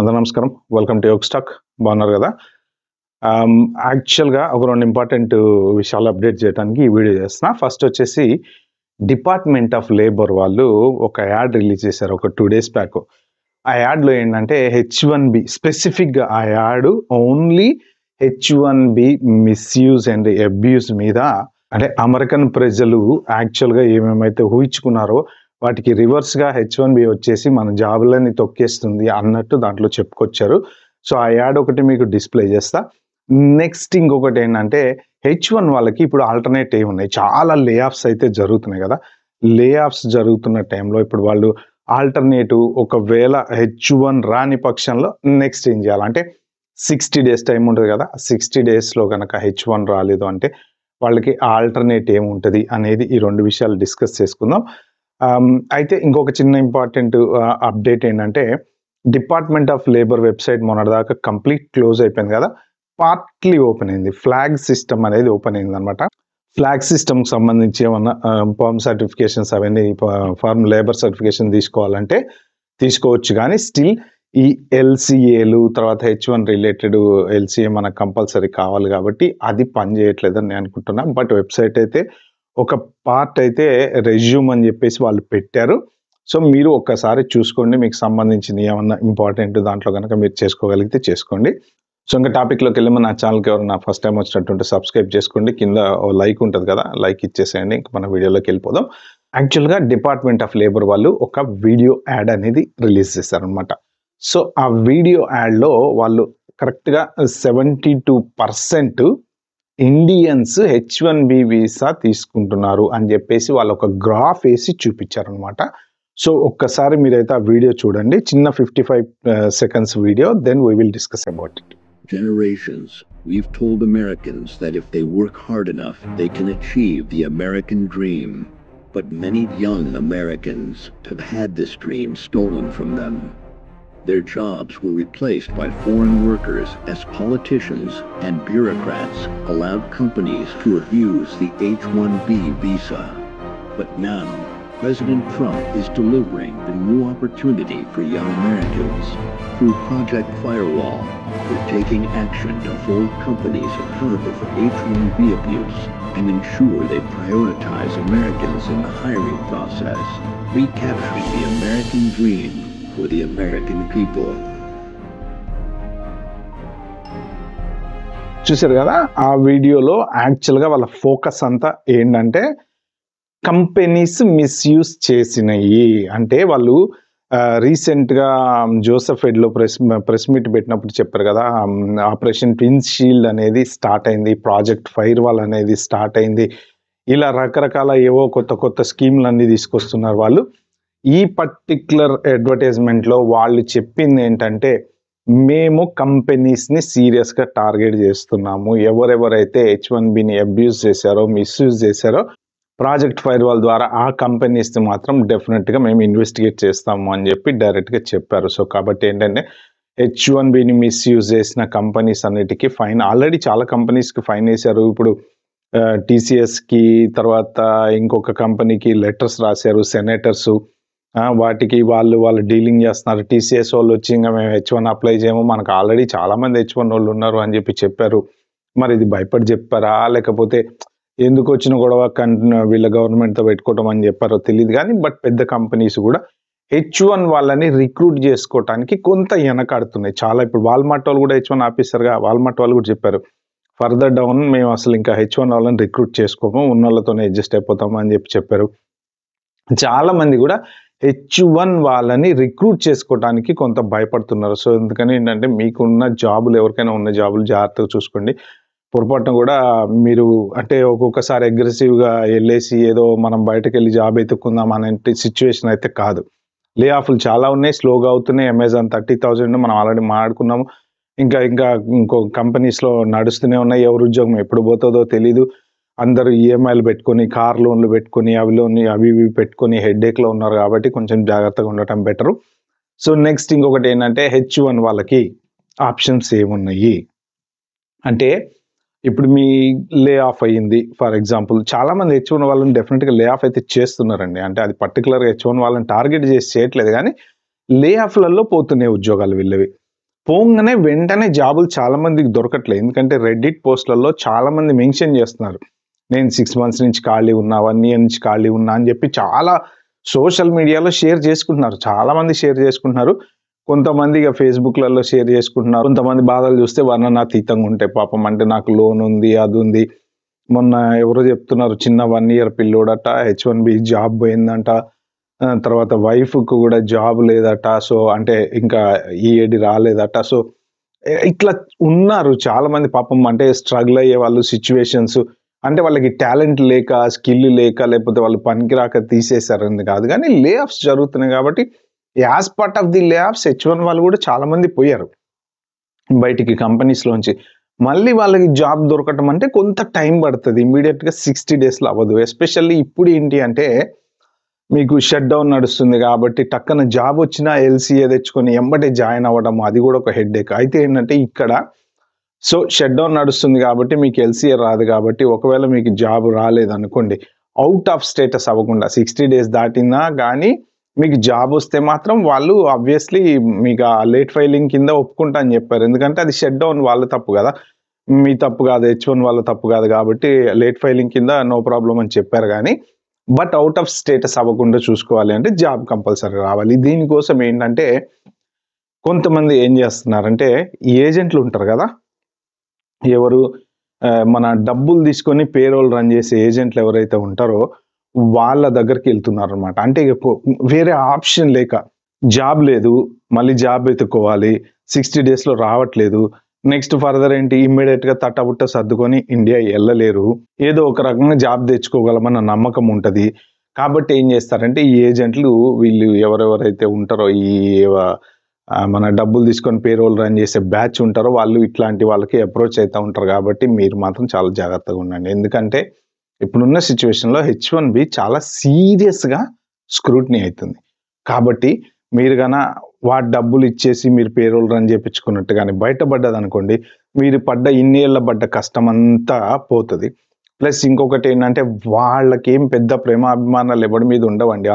అందరూ నమస్కారం. Welcome to Yog stock. బాగున్నారు కదా? యాక్చువల్‌గా ఒక 2 ఇంపార్టెంట్ విషయాలు అప్డేట్ చేయడానికి ఈ వీడియో చేస్తున్నా. ఫస్ట్ వచ్చేసి డిపార్ట్మెంట్ ఆఫ్ లేబర్ వాళ్ళు ఒక యాడ్ రిలీజ్ చేశారు ఒక 2 డేస్ బ్యాక్. ఆ యాడ్‌లో ఏంటంటే హెచ్-1బి స్పెసిఫిక్‌గా ఆ ad only H-1B misuse and abuse మీద, అంటే అమెరికన్ ప్రజలు యాక్చువల్‌గా ఏమేమైతే ఊహించుకున్నారో వాటికి రివర్స్‌గా హెచ్-1బి వచ్చేసి మన జాబులని తొక్కేస్తుంది అన్నట్టు దాంట్లో చెప్పుకొచ్చారు. సో ఆ యాడ్ ఒకటి మీకు డిస్‌ప్లే చేస్తా. నెక్స్ట్ ఇంకొకటి ఏంటంటే హెచ్-1 వాళ్ళకి ఇప్పుడు ఆల్టర్‌నేట్ ఏమున్నాయి? చాలా లే ఆఫ్స్ అయితే జరుగుతున్నాయి కదా! లే ఆఫ్స్ జరుగుతున్న టైంలో ఇప్పుడు వాళ్ళు ఆల్టర్‌నేటివ్ ఒకవేళ హెచ్-1 రాని పక్షంలో నెక్స్ట్ ఏం చేయాలి? అంటే 60 డేస్ టైం ఉంటది కదా! 60 డేస్‌లో గనక హెచ్-1 రాలేదు అంటే వాళ్ళకి ఆల్టర్‌నేట్ ఏముంటది అనేది ఈ 2 విషయాలు డిస్కస్ చేసుకుందాం. అయితే ఇంకొక చిన్న ఇంపార్టెంట్ అప్డేట్ ఏంటంటే డిపార్ట్మెంట్ ఆఫ్ లేబర్ వెబ్‌సైట్ మొన్నటిదాకా కంప్లీట్ క్లోజ్ అయిపోయింది కదా! పార్ట్‌లీ ఓపెన్ అయింది. ఫ్లాగ్ సిస్టమ్ అనేది ఓపెన్ అయిందనమాట. ఫ్లాగ్ సిస్టమ్‌కి సంబంధించి ఏమన్నా ఫార్మ్ సర్టిఫికేషన్స్ అవన్నీ ఫార్మ్ లేబర్ సర్టిఫికేషన్ తీసుకోవాలంటే తీసుకోవచ్చు. కానీ స్టిల్ ఈ ఎల్‌సీఏలు తర్వాత హెచ్-1 రిలేటెడ్ ఎల్‌సీఏ మనకు కంపల్సరీ కావాలి కాబట్టి అది పని చేయట్లేదని నేను అనుకుంటున్నా. బట్ వెబ్‌సైట్ అయితే ఒక పార్ట్ అయితే రెజ్యూమ్ అని చెప్పేసి వాళ్ళు పెట్టారు. సో మీరు ఒక్కసారి చూసుకోండి. మీకు సంబంధించింది ఏమన్నా ఇంపార్టెంట్ దాంట్లో గనక మీరు చేసుకోగలిగితే చేసుకోండి. సో ఇంకా టాపిక్‌లోకి వెళ్ళే ముందు నా ఛానల్‌కి ఎవరైనా ఫస్ట్ టైం వచ్చినట్టుంటే సబ్స్క్రైబ్ చేసుకోండి. కింద ఓ లైక్ ఉంటది కదా! లైక్ ఇచ్చేసేయండి. ఇంక మన వీడియోలోకి వెళ్ళిపోదాం. యాక్చువల్‌గా డిపార్ట్మెంట్ ఆఫ్ లేబర్ వాళ్ళు ఒక వీడియో యాడ్ అనేది రిలీజ్ చేశారనమాట. సో ఆ వీడియో యాడ్‌లో వాళ్ళు కరెక్ట్‌గా 72% ఇండియన్స్ హెచ్-1బి వీసా తీసుకుంటున్నారు అని చెప్పేసి వాళ్ళు ఒక గ్రాఫ్ వేసి చూపించారనమాట. సో ఒక్కసారి మీరైతే ఆ వీడియో చూడండి. చిన్న 55 సెకండ్స్ వీడియో. Then we will discuss about it. Generations, we've told Americans that if they work hard enough, they can achieve the American dream. But many young Americans have had this dream stolen from them. Their jobs were replaced by foreign workers as politicians and bureaucrats allowed companies to abuse the H-1B visa. But now, President Trump is delivering the new opportunity for young Americans. Through Project Firewall, we're taking action to hold companies accountable for H-1B abuse and ensure they prioritize Americans in the hiring process, recapturing the American dream for the American people. చూశారు కదా? ఆ వీడియోలో యాక్చువల్‌గా వాళ్ళ focus అంతా ఏంటంటే companies misuse చేసినయి. అంటే వాళ్ళు రీసెంట్‌గా జోసెఫ్ ఎడ్లో ప్రెస్ మీట్ పెట్టినప్పుడు చెప్పారు కదా! ఆపరేషన్ ట్విన్ షీల్డ్ అనేది స్టార్ట్ అయింది. ప్రాజెక్ట్ ఫైర్‌వాల్ అనేది స్టార్ట్ అయింది. ఇలా రకరకాల ఏవో కొత్త స్కీమ్‌లన్నీ తీసుకొస్తున్నారు వాళ్ళు. ఈ పర్టిక్యులర్ అడ్వర్టైజ్మెంట్‌లో వాళ్ళు చెప్పింది ఏంటంటే మేము కంపెనీస్‌ని సీరియస్‌గా టార్గెట్ చేస్తున్నాము. ఎవరెవరైతే హెచ్-1బిని అబ్యూజ్ చేశారో, మిస్‌యూజ్ చేశారో ప్రాజెక్ట్ ఫైర్‌వాల్ ద్వారా ఆ కంపెనీస్‌ని మాత్రం డెఫినెట్‌గా మేము ఇన్వెస్టిగేట్ చేస్తాము అని చెప్పి డైరెక్ట్‌గా చెప్పారు. సో కాబట్టి ఏంటంటే హెచ్-1బిని మిస్‌యూజ్ చేసిన కంపెనీస్ అన్నిటికీ ఫైన్ ఆల్రెడీ చాలా కంపెనీస్‌కి ఫైన్ వేశారు. ఇప్పుడు టీసీఎస్‌కి తర్వాత ఇంకొక కంపెనీకి లెటర్స్ రాశారు సెనేటర్స్. వాటికి వాళ్ళు డీలింగ్ చేస్తున్నారు. టీసీఎస్ వాళ్ళు వచ్చి ఇంకా మేము హెచ్-1 అప్లై చేయము, మనకు ఆల్రెడీ చాలామంది హెచ్-1 వాళ్ళు ఉన్నారు అని చెప్పి చెప్పారు. మరి ఇది భయపడి చెప్పారా లేకపోతే ఎందుకు వచ్చిన గొడవ వీళ్ళ గవర్నమెంట్‌తో పెట్టుకోవటం అని చెప్పారో తెలీదు కానీ బట్ పెద్ద కంపెనీస్ కూడా హెచ్-1 వాళ్ళని రిక్రూట్ చేసుకోవటానికి కొంత వెనకాడుతున్నాయి. చాలా ఇప్పుడు వాల్మార్ట్ వాళ్ళు కూడా హెచ్-1 ఆపేశారుగా. వాల్మార్ట్ వాళ్ళు కూడా చెప్పారు ఫర్దర్ డౌన్ మేము అసలు ఇంకా హెచ్-1 వాళ్ళని రిక్రూట్ చేసుకోము, ఉన్నోళ్ళతోనే అడ్జస్ట్ అయిపోతాము అని చెప్పారు. చాలా మంది కూడా హెచ్-1 వాళ్ళని రిక్రూట్ చేసుకోవడానికి కొంత భయపడుతున్నారు. సో అందుకని ఏంటంటే మీకున్న జాబులు ఎవరికైనా ఉన్న జాబులు జాగ్రత్తగా చూసుకోండి. పొరపాటున కూడా మీరు అంటే ఒక్కొక్కసారి అగ్రెసివ్‌గా వెళ్ళేసి ఏదో మనం బయటకెళ్ళి జాబ్ ఎతుక్కుందాం అనే సిచ్యువేషన్ అయితే కాదు. లే ఆఫ్‌లు చాలా ఉన్నాయి. స్లోగా అవుతున్నాయి. అమెజాన్ 30,000 మనం ఆల్రెడీ మాట్లాడుకున్నాము. ఇంకా ఇంకో కంపెనీస్‌లో నడుస్తూనే ఉన్నాయి. ఎవరి ఉద్యోగం ఎప్పుడు పోతుందో తెలీదు. అందరూ ఈఎంఐలు పెట్టుకొని, కార్ లోన్లు పెట్టుకొని, అవి ఇవి పెట్టుకొని హెడ్‌ఏక్‌లో ఉన్నారు కాబట్టి కొంచెం జాగ్రత్తగా ఉండటం బెటరు. సో నెక్స్ట్ ఇంకొకటి ఏంటంటే హెచ్-1 వాళ్ళకి ఆప్షన్స్ ఏమున్నాయి అంటే ఇప్పుడు మీ లే ఆఫ్ అయ్యింది ఫర్ ఎగ్జాంపుల్. చాలామంది హెచ్-1 వాళ్ళని డెఫినెట్‌గా లే ఆఫ్ అయితే చేస్తున్నారండి. అంటే అది పర్టిక్యులర్‌గా హెచ్-1 వాళ్ళని టార్గెట్ చేసి చేయట్లేదు కానీ లే ఆఫ్‌లలో పోతున్నాయి ఉద్యోగాలు వీళ్ళవి. పోంగానే వెంటనే జాబులు చాలా మందికి దొరకట్లేదు. ఎందుకంటే రెడ్డిట్ పోస్ట్‌లలో చాలా మంది మెన్షన్ చేస్తున్నారు. నేను 6 మంత్స్ నుంచి ఖాళీ ఉన్నా, 1 ఇయర్ నుంచి ఖాళీ ఉన్నా అని చెప్పి చాలా సోషల్ మీడియాలో షేర్ చేసుకుంటున్నారు. చాలా మంది షేర్ చేసుకుంటున్నారు. కొంతమంది ఇక ఫేస్‌బుక్‌లలో షేర్ చేసుకుంటున్నారు. కొంతమంది బాధలు చూస్తే వర్ణనాతీతంగా ఉంటాయి. పాపం అంటే నాకు లోన్ ఉంది, అది ఉంది. మొన్న ఎవరో చెప్తున్నారు చిన్న 1 ఇయర్ పిల్లోడట H1B జాబ్ పోయిందంట. తర్వాత వైఫ్‌కి కూడా జాబ్ లేదట. సో, అంటే ఇంకా ఈఏడి రాలేదట. సో, ఇట్లా ఉన్నారు చాలామంది పాపం అంటే స్ట్రగుల్ అయ్యేవాళ్ళు సిట్యుయేషన్స్ అంటే వాళ్ళకి టాలెంట్ లేక, స్కిల్ లేక లేకపోతే వాళ్ళు పనికి రాక తీసేసారని కాదు గానీ లే ఆఫ్స్ జరుగుతున్నాయి కాబట్టి యాస్ పార్ట్ ఆఫ్ ది లే ఆఫ్స్ H1 వాళ్ళు కూడా చాలా మంది పోయారు. బయటికి కంపెనీస్‌లోంచి. మళ్ళీ వాళ్ళకి జాబ్ దొరకటం అంటే కొంత టైం పడతది. ఇమ్మీడియేట్‌గా 60 డేస్‌లో అవ్వదు. ఎస్పెషల్లీ ఇప్పుడు ఏంటి అంటే మీకు షట్ డౌన్ నడుస్తుంది కాబట్టి టక్కన జాబ్ వచ్చినా ఎల్‌సీఏ తెచ్చుకొని ఎంబటే జాయిన్ అవ్వడం అది కూడా ఒక హెడ్‌ఏక్. అయితే ఏంటంటే ఇక్కడ సో, షట్ డౌన్ నడుస్తుంది కాబట్టి మీకు ఎల్‌సీఏ రాదు కాబట్టి ఒకవేళ మీకు జాబ్ రాలేదనుకోండి, ఔట్ ఆఫ్ స్టేటస్ అవ్వకుండా 60 డేస్ దాటినా గానీ మీకు జాబ్ వస్తే మాత్రం వాళ్ళు ఆబ్వియస్‌లీ మీకు ఆ లేట్ ఫైలింగ్ కింద ఒప్పుకుంటా అని చెప్పారు. ఎందుకంటే అది షట్ డౌన్ వాళ్ళ తప్పు గదా! మీ తప్పు కాదు. H1 వాళ్ళ తప్పు కాదు కాబట్టి లేట్ ఫైలింగ్ కింద నో ప్రాబ్లమ్ అని చెప్పారు గానీ, బట్ ఔట్ ఆఫ్ స్టేటస్ అవ్వకుండా చూసుకోవాలి అంటే జాబ్ కంపల్సరీ రావాలి. దీనికోసం ఏంటంటే కొంతమంది ఏం చేస్తున్నారంటే ఏజెంట్లు ఉంటారు గదా! ఎవరు మన డబ్బులు తీసుకొని పేరోల్ రన్ చేసే ఏజెంట్లు ఎవరైతే ఉంటారో వాళ్ళ దగ్గరికెళ్తున్నారనమాట. అంటే ఇక వేరే ఆప్షన్ లేక జాబ్ లేదు. మళ్ళీ జాబ్ వెతుక్కోవాలి. 60 డేస్‌లో రావట్లేదు. నెక్స్ట్ ఫర్దర్ ఏంటి ఇమ్మీడియేట్‌గా తట్టబుట్ట సర్దుకొని ఇండియా ఎళ్ళలేరు. ఏదో ఒక రకంగా జాబ్ తెచ్చుకోగలమన్న నమ్మకం ఉంటది. కాబట్టి ఏం చేస్తారంటే ఈ ఏజెంట్లు వీళ్ళు ఎవరెవరైతే ఉంటారో ఈ మన డబ్బులు తీసుకొని పేరోల్ రన్ చేసే బ్యాచ్ ఉంటారో వాళ్ళు ఇట్లాంటి వాళ్ళకి అప్రోచ్ అయితా ఉంటారు కాబట్టి మీరు మాత్రం చాలా జాగ్రత్తగా ఉండండి. ఎందుకంటే ఇప్పుడున్న సిట్యుయేషన్‌లో H1B చాలా సీరియస్‌గా స్క్రూటినీ అయితుంది. కాబట్టి మీరు వాటి డబ్బులు ఇచ్చేసి మీరు పేరోల్ రన్ చేపించుకున్నట్టు గాని బయటపడ్డదనుకోండి, మీరు పడ్డ ఇన్నేళ్ల పడ్డ కష్టమంతా పోతది. ప్లస్ ఇంకొకటేంటంటే వాళ్ళకేం పెద్ద ప్రేమాభిమానాలు ఎవడి మీద ఉండవండి.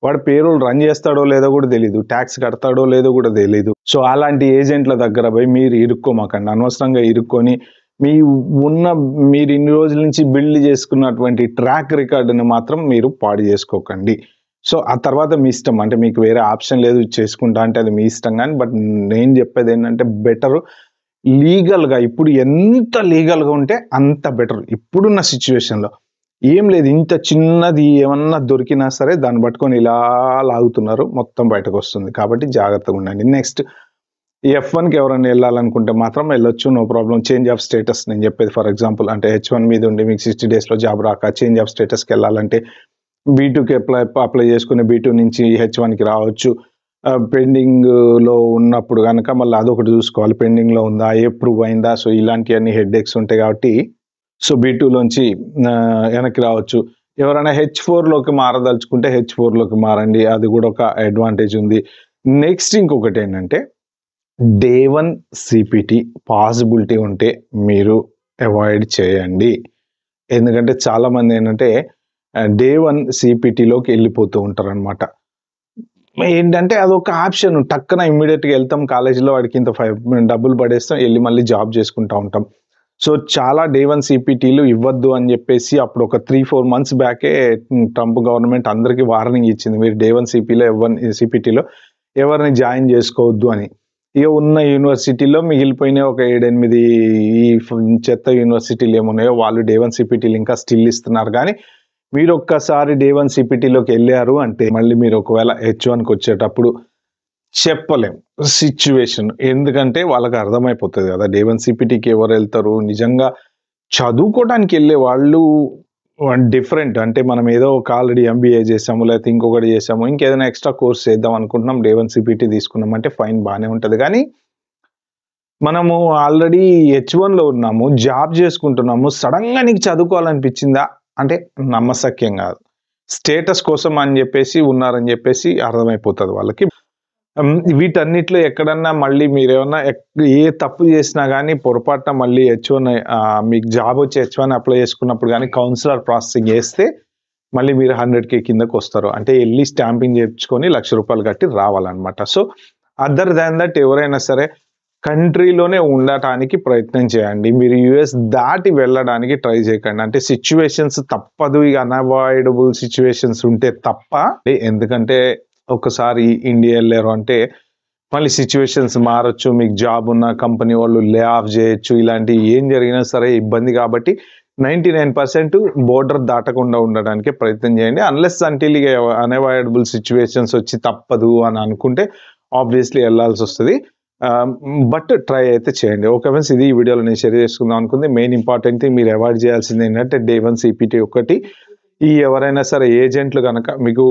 వాడు పేరోల్ రన్ చేస్తాడో లేదో కూడా తెలీదు. టాక్స్ కడతాడో లేదో కూడా తెలీదు. సో, అలాంటి ఏజెంట్ల దగ్గర పోయి మీరు ఇరుక్కోమాకండి. అనవసరంగా ఇరుక్కొని మీరు ఇన్ని రోజుల నుంచి బిల్డ్ చేసుకున్నటువంటి ట్రాక్ రికార్డ్‌ని మాత్రం మీరు పాడు చేసుకోకండి. సో, ఆ తర్వాత మీ ఇష్టం. అంటే మీకు వేరే ఆప్షన్ లేదు చేసుకుంటా అంటే అది మీ ఇష్టం గానీ, బట్ నేను చెప్పేదేంటంటే బెటరు లీగల్‌గా ఇప్పుడు ఎంత లీగల్‌గా ఉంటే అంత బెటర్. ఇప్పుడున్న సిట్యుయేషన్‌లో. ఏం లేదు ఇంత చిన్నది ఏమన్నా దొరికినా సరే దాన్ని పట్టుకొని ఇలా లాగుతున్నారు. మొత్తం బయటకొస్తుంది. కాబట్టి జాగ్రత్తగా ఉండండి. నెక్స్ట్ F1కి ఎవరైనా ఎళ్ళాలనుకుంటే మాత్రం ఎళ్ళొచ్చు. No problem. Change of status నేను చెప్పేది ఫర్ ఎగ్జాంపుల్ అంటే H1 మీద ఉండి మీకు 60 డేస్‌లో జాబ్ రాక చేంజ్ ఆఫ్ స్టేటస్‌కెళ్ళాలంటే B2కి అప్లై చేసుకొని B2 నుంచి H1కి రావచ్చు. పెండింగ్‌లో ఉన్నప్పుడు గనక మళ్ళీ అదొకటి చూసుకోవాలి. పెండింగ్‌లో ఉందా? అప్రూవ్ అయిందా? సో, ఇలాంటియన్నీ హెడ్‌ఏక్స్ ఉంటాయి కాబట్టి సో, B2లోంచి వెనక్కి రావచ్చు. ఎవరైనా H4లోకి మారదలుచుకుంటే H4లోకి మారండి. అది కూడా ఒక అడ్వాంటేజ్ ఉంది. నెక్స్ట్ ఇంకొకటేంటంటే డే 1 సీపీటీ పాసిబిలిటీ ఉంటే మీరు అవాయిడ్ చేయండి. ఎందుకంటే చాలామంది ఏంటంటే డే 1 సీపీటీలోకి వెళ్ళిపోతూ ఉంటారనమాట. ఏంటంటే అదొక ఆప్షన్. టక్కున ఇమ్మీడియేట్‌గా వెళ్తాం కాలేజీలో వాడికి ఇంత డబ్బులు పడేస్తాం. ఎళ్లి మళ్ళీ జాబ్ చేసుకుంటా ఉంటాం. సో, చాలా డే 1 సీపీటీలు ఇవ్వద్దు అని చెప్పేసి అప్పుడు ఒక 3, 4 మంత్స్ బ్యాకే ట్రంప్ గవర్నమెంట్ అందరికి వార్నింగ్ ఇచ్చింది. మీరు డే 1 సీపీటీలో ఎవరిని జాయిన్ చేసుకోవద్దు అని. ఇక ఉన్న యూనివర్సిటీలో మిగిలిపోయిన ఒక 7, 8 ఈ చెత్త యూనివర్సిటీలు ఏమున్నాయో వాళ్ళు డే 1 సీపీటీలు ఇంకా స్టిల్ ఇస్తున్నారు కానీ మీరు ఒక్కసారి డే 1 సీపీటీలోకి వెళ్ళారు అంటే మళ్ళీ మీరు ఒకవేళ H1కి వచ్చేటప్పుడు చెప్పలేం సిట్యుయేషన్. ఎందుకంటే వాళ్ళకి అర్థమైపోతది కదా! డే 1 సీపీటీకి ఎవరు వెళ్తారు? నిజంగా చదువుకోవడానికి వెళ్ళే వాళ్ళు డిఫరెంట్. అంటే మనం ఏదో ఒక ఆల్రెడీ ఎంబీఏ చేసాము, లేకపోతే ఇంకొకటి చేసాము, ఇంకేదైనా ఎక్స్ట్రా కోర్స్ చేద్దాం అనుకుంటున్నాం. డే 1 సీపీటీ తీసుకున్నాం అంటే ఫైన్ బానే ఉంటది. కానీ మనము ఆల్రెడీ H1లో ఉన్నాము. జాబ్ చేసుకుంటున్నాము. సడెన్‌గా నీకు చదువుకోవాలనిపించిందా? అంటే నమ్మశక్యం కాదు. స్టేటస్ కోసం అని చెప్పేసి ఉన్నారని చెప్పేసి అర్థమైపోతది వాళ్ళకి. వీటన్నిటిలో ఎక్కడన్నా మళ్ళీ మీరేమన్నా ఏ తప్పు చేసినా గానీ పొరపాటున మళ్ళీ H1 మీకు జాబ్ వచ్చి H1 అప్లై చేసుకున్నప్పుడు గానీ కౌన్సిలర్ ప్రాసెసింగ్ చేస్తే మళ్ళీ మీరు 100K కిందకొస్తారు. అంటే ఎళ్లి స్టాంపింగ్ చేపించుకొని ₹1,00,000 కట్టి రావాలన్నమాట. సో, అదర్ దాన్ దట్ ఎవరైనా సరే కంట్రీలోనే ఉండటానికి ప్రయత్నం చేయండి. మీరు యూఎస్ దాటి వెళ్ళడానికి ట్రై చేయకండి. అంటే సిచ్యువేషన్స్ తప్పదు, ఇక అన్అవాయిడబుల్ సిచ్యువేషన్స్ ఉంటే తప్ప. ఎందుకంటే ఒకసారి ఇండియా వెళ్ళారు అంటే మళ్ళీ సిచ్యువేషన్స్ మారచ్చు, మీకు జాబ్ ఉన్న కంపెనీ వాళ్ళు లే ఆఫ్ చేయొచ్చు, ఇలాంటి ఏం జరిగినా సరే ఇబ్బంది. కాబట్టి 99% బోర్డర్ దాటకుండా ఉండడానికి ప్రయత్నం చేయండి. అన్లెస్ అంటిల్ ఇక అన్అవాయిడబుల్ సిచ్యువేషన్స్ వచ్చి తప్పదు అని అనుకుంటే ఆబ్వియస్లీ వెళ్ళాల్సి వస్తుంది. బట్ ట్రై అయితే చేయండి. ఓకే ఫ్రెండ్స్, ఇది ఈ వీడియోలో నేను షేర్ చేసుకుందాం అనుకుంది. మెయిన్ ఇంపార్టెంట్ థింగ్ మీరు అవాయిడ్ చేయాల్సింది ఏంటంటే డే 1 CPT ఒకటి. ఈ ఎవరైనా సరే ఏజెంట్లు కనుక మీకు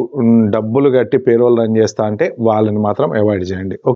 డబ్బులు కట్టి పేరోల్ రన్ చేస్తా అంటే వాళ్ళని మాత్రం అవాయిడ్ చేయండి.